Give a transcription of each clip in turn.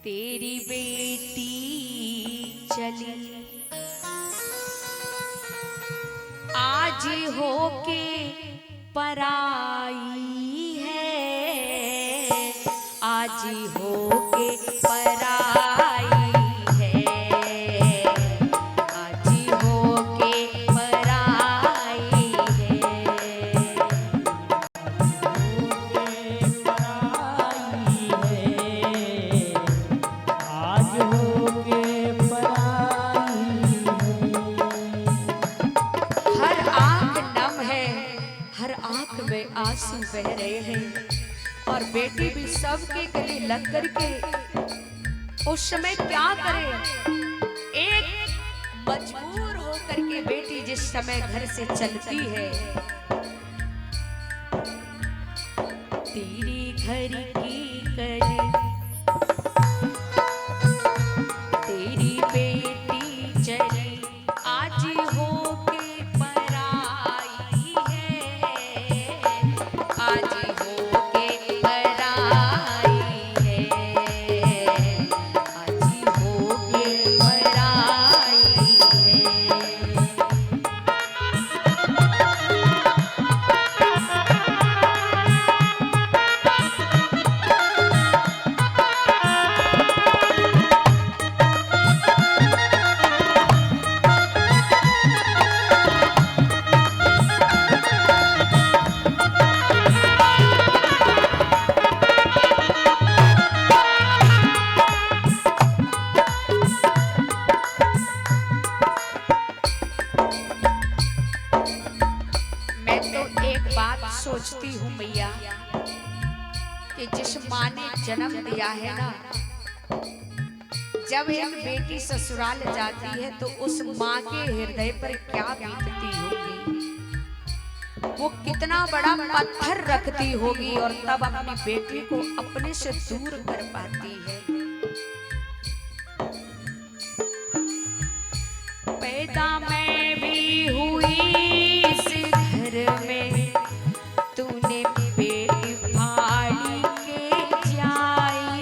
तेरी बेटी चली आज होके पराई है, आज होके पराई है, आज होके पराई है, आज होके पराई हर आंख नम है, हर आंख में आंसू बह रहे हैं और बेटी भी सबके गले लग करके उस समय क्या करे। एक मजबूर होकर के बेटी जिस समय घर से चलती है, तेरी घर की कली तेरी बेटी चली आज होके पराई है, आज होके पराई है, आज होके पराई है। मैं तो एक बात सोचती हूँ मैया कि जिस माँ ने जन्म दिया है ना, जब एक बेटी ससुराल जाती है तो उस माँ के हृदय पर क्या बीतती होगी, वो कितना बड़ा पत्थर रखती होगी और तब अपनी बेटी को अपने से दूर कर पाती है। पैदा मैं भी हुई इस घर में, तूने पेट फाड़ के जाई,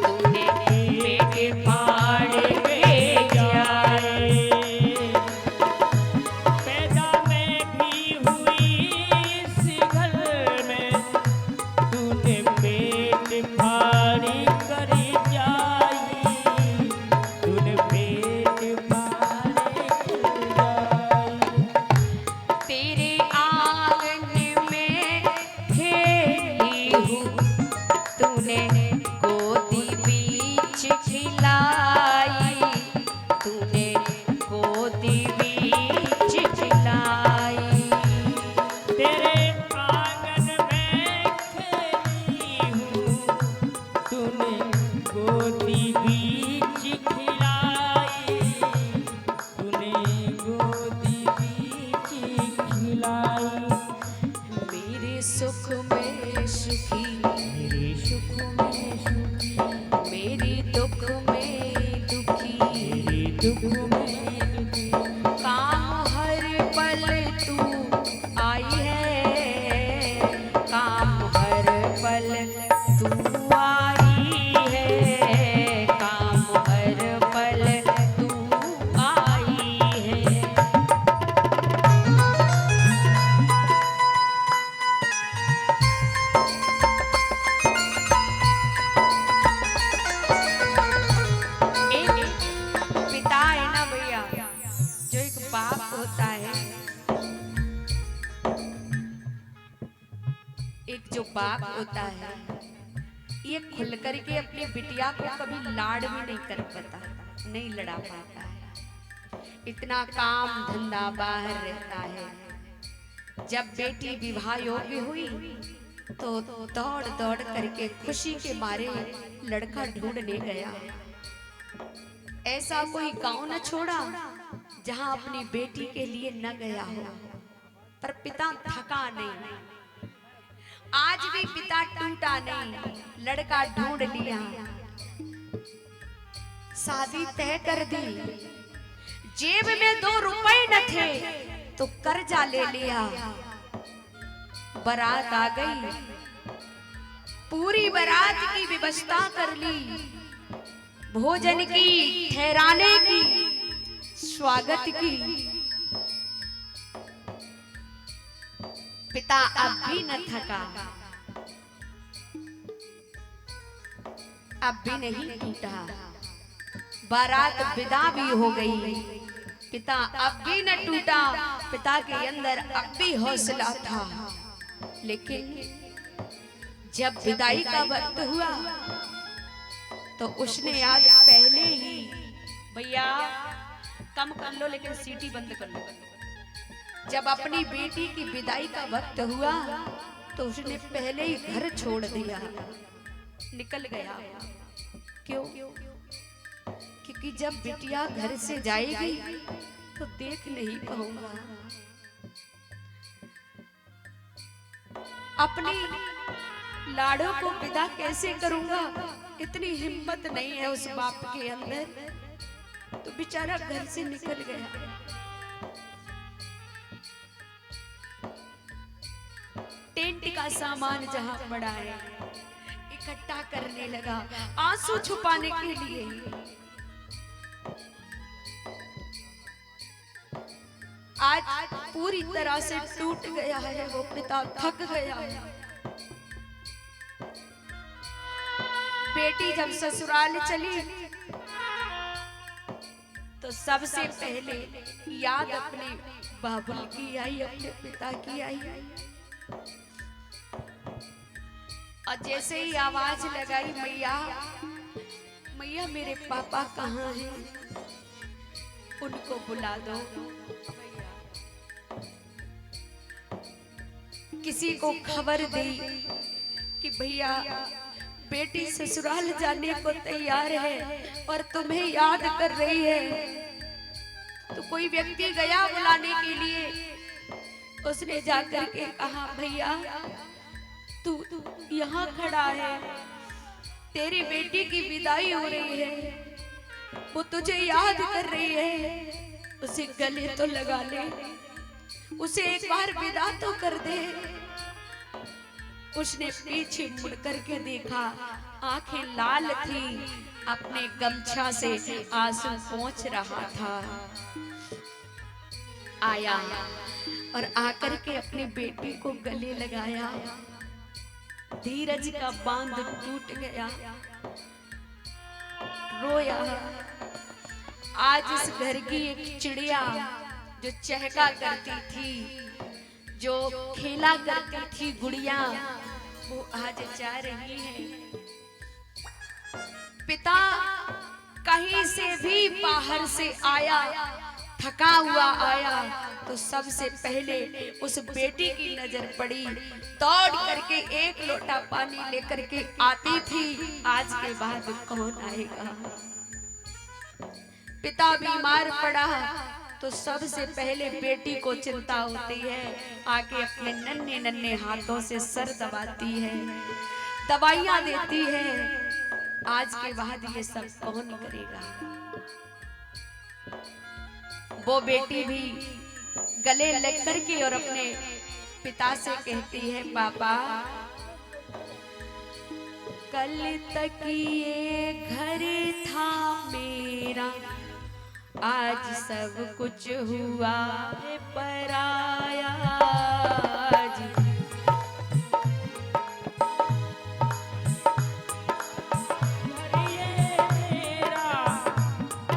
तूने पेट फाड़ के जाई। पैदा मैं भी हुई इस घर में, तूने पेट फाड़ी कर जाई, तूने पेट फाड़ी कर जाई। तेरे आंगन में खेली हूँ, तूने गोदी बीच खिलाई, तूने गोदी बीच खिलाई। तेरे आंगन में खेली हूँ, तूने गोदी बीच खिलाई, तूने गोदी बीच खिलाई। मेरे सुख में सुखी, मेरे सुख में सुखी, मेरी दुख में दुखी, मेरे दुख में दुखी। काम हर पल तू आई है, काम हर पल तू आई है, काम हर पल तू आई है। एक पिता है ना भैया, जो एक बाप होता है, एक जो बाप होता है, ये खुल करके अपनी बिटिया को कभी लाड भी नहीं कर पाता, नहीं लड़ा पाता है। इतना काम धंधा बाहर रहता है। जब बेटी विवाह योग्य हुई तो दौड़ दौड़ करके खुशी के मारे लड़का ढूंढने गया। ऐसा कोई गांव न छोड़ा जहां अपनी बेटी के लिए न गया हो, पर पिता थका नहीं, आज भी पिता टूटा नहीं, लड़का ढूंढ लिया, शादी तय कर दी। जेब में 2 रुपए न थे तो कर्जा ले लिया। बारात आ गई, पूरी बारात की व्यवस्था कर ली, भोजन की, ठहराने की, स्वागत की। पिता अब भी न थका, अब भी नहीं टूटा। बारात विदा भी हो गई, पिता अब भी न टूटा। पिता के अंदर अब भी हौसला था, लेकिन जब विदाई का वक्त हुआ तो उसने आज पहले ही, भैया कम कर लो लेकिन सीटी बंद कर लो। जब अपनी बेटी की विदाई का वक्त हुआ तो उसने पहले ही घर छोड़ दिया, निकल गया। क्यों? क्योंकि जब बिटिया घर से जाएगी तो देख नहीं पाऊंगा। अपनी लाड़ों को विदा कैसे करूंगा, इतनी हिम्मत नहीं है उस बाप के अंदर। तो बेचारा घर से निकल गया। टेंट का सामान जहां पड़ा है इकट्ठा करने लगा, आंसू छुपाने के लिए। आज पूरी तरह से टूट गया है वो पिता, थक गया है। बेटी जब ससुराल चली तो सबसे पहले याद अपने बाबुल की आई, अपने पिता की आई। और जैसे ही आवाज लगाई, मैया मैया मेरे पापा कहाँ हैं, उनको बुला दो। किसी को खबर दी कि भैया बेटी ससुराल जाने को तैयार है और तुम्हें याद कर रही है। तो कोई व्यक्ति गया बुलाने के लिए, उसने जाकर के कहा भैया तू यहाँ खड़ा है, तेरी बेटी की विदाई हो रही है, वो तुझे याद कर रही है, उसे गले तो लगा ले, उसे एक बार विदा तो कर दे। उसने पीछे मुड़ करके देखा, आंखें लाल थी, अपने गमछा से आंसू पोंछ रहा था। आया और आकर के अपनी बेटी को गले लगाया। धीरज का बांध टूट गया, रोया। आज इस घर की एक चिड़िया जो चहका करती थी, जो खेला करती थी गुड़िया, वो आज जा रही है। पिता कहीं से भी बाहर से आया, थका हुआ आया तो सबसे पहले उस बेटी की नजर पड़ी। दौड़ करके एक लोटा पानी लेकर के आती थी, आज के बाद कौन आएगा। पिता बीमार पड़ा तो सबसे पहले बेटी को चिंता होती है, आके अपने नन्हे नन्हे हाथों से सर दबाती है, दवाइयां देती है। आज के बाद ये सब कौन करेगा। वो बेटी भी गले लग करके और अपने पिता से कहती है, पापा कल तक ये घर था मेरा, आज सब कुछ हुआ है पराया।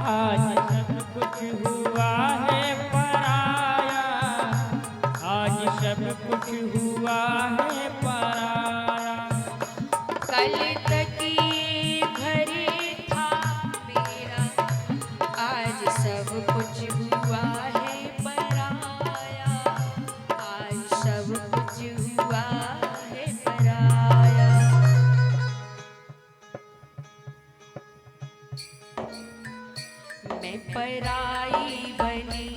आज सब कुछ हुआ है पराया, आज सब कुछ हुआ है पराया। कल तक ये घर था मेरा, आज सब कुछ हुआ है पराया, आज सब कुछ हुआ है पराया। मैं पराई बनी,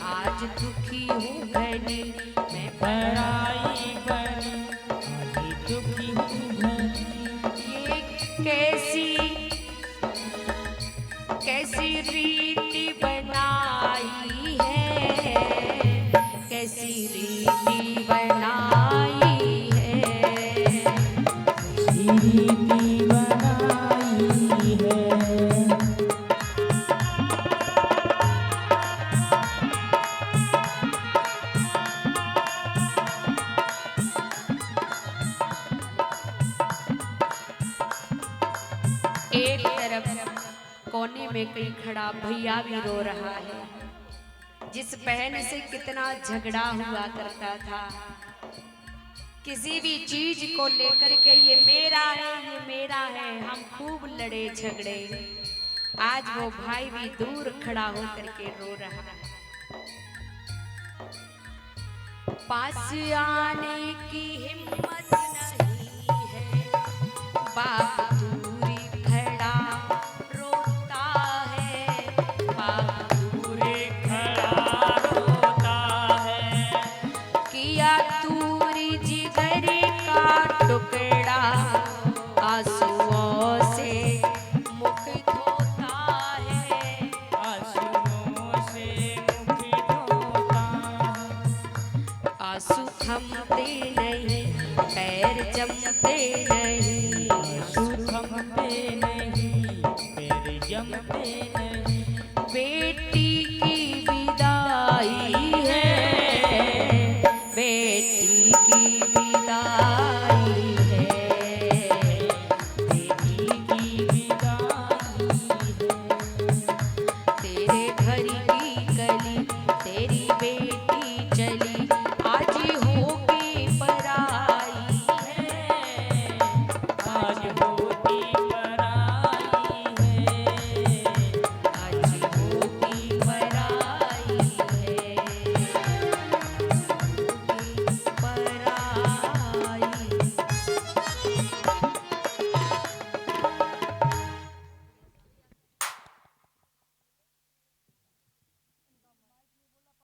आज दुखी हूँ घनी, मैं पराई बनी, आज दुखी हूँ घनी। ये कैसी रीति बनाई है, कैसी रीति बनाई है, रीति बनाई है। एक तरफ कोने में कहीं खड़ा भैया भी रो रहा है, जिस बहन से कितना झगड़ा हुआ करता था, किसी भी चीज को लेकर के ये मेरा है, ये मेरा है, हम खूब लड़े झगड़े। आज वो भाई भी दूर खड़ा होकर के रो रहा है। पास आने की हिम्मत नहीं है, बाप दूरी खड़ा रोता है, बाप दूरी खड़ा रोता है। किया दूरी जिगर का टुकड़ा, आंसुओं से मुख धोता है, आंसुओं से मुख धोता है। आंसू थमते नहीं, पैर जमते नहीं, आंसू थमते नहीं, पैर जमते नहीं। बेटी की विदाई है, बेटी की विदाई है, बेटी की विदाई है। तेरे घर की गली तेरी बेटी चली, आज होगी पराई है, आज